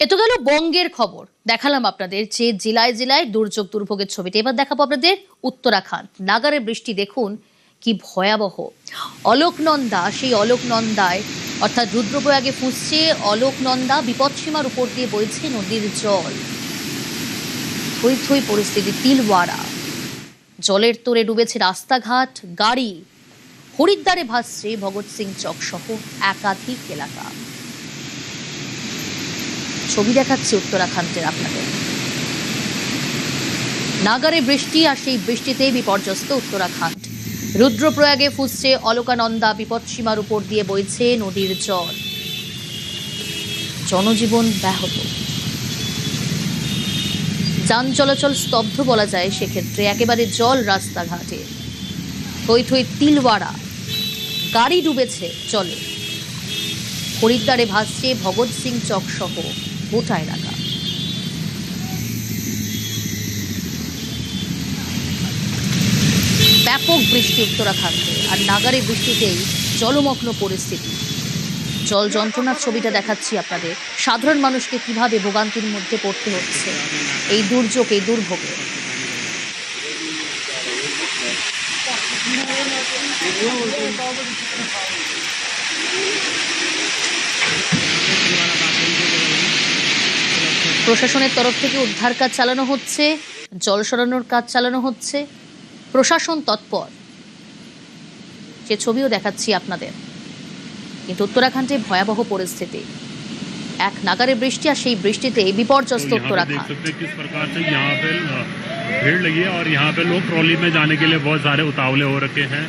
এ তো গেল বঙ্গের খবর, দেখালাম আপনাদের যে জেলায় জেলায় দুর্যোগ দুর্ভোগের ছবিটা। এবার দেখাবো আপনাদের উত্তরাখণ্ড। নাগারে বৃষ্টি দেখুন কি ভয়াবহ। অলোকনন্দা, সেই অলোকনন্দায় অর্থাৎ রুদ্রপ্রয়াগে ফুঁসছে অলোকনন্দা, বিপদসীমার উপর দিয়ে বইছে নদীর জল। থই থই পরিস্থিতি তিলওয়াড়া, জলের তোরে ডুবেছে রাস্তাঘাট, গাড়ি। হরিদ্বারে ভাসছে ভগৎ সিং চক সহ একাধিক এলাকা। ছবি দেখাচ্ছে উত্তরাখণ্ডের আপনাদের। নাগারে বৃষ্টি, আর সেই বৃষ্টিতে বিপর্যস্ত উত্তরাখণ্ড। রুদ্রপ্রয়াগে ফুঁসছে অলকানন্দা, বিপদসীমার উপর দিয়ে বইছে নদীর জল। জনজীবন ব্যাহত, যান চলাচল স্তব্ধ বলা যায় সেক্ষেত্রে। একেবারে জল রাস্তাঘাটে, থই থই তিলওয়াড়া, গাড়ি ডুবেছে জলে। হরিদ্বারে ভাসছে ভগৎ সিং চক সহ গোটা এলাকা। ব্যাপক বৃষ্টি উত্তরাখণ্ডে, আর নাগারে বৃষ্টিতেই জলমগ্ন পরিস্থিতি। জল যন্ত্রণার ছবিটা দেখাচ্ছি আপনাদের। সাধারণ মানুষকে কিভাবে ভোগান্তির মধ্যে পড়তে হচ্ছে এই দুর্যোগ, এই দুর্ভোগে। প্রশাসনের তরফ থেকে উদ্ধার কাজ চালানো হচ্ছে, জল সরানোর কাজ চালানো হচ্ছে, প্রশাসন তৎপর, সে ছবিও দেখাচ্ছি আপনাদের। কিন্তু উত্তরাখণ্ডে ভয়াবহ পরিস্থিতি, এক নাগারে বৃষ্টি, আর সেই বৃষ্টিতে বিপর্যস্ত उत्तराखंड। भीड़ लगी है और यहाँ पे लोग ट्रॉली में जाने के लिए बहुत सारे उतावले हो रखे हैं।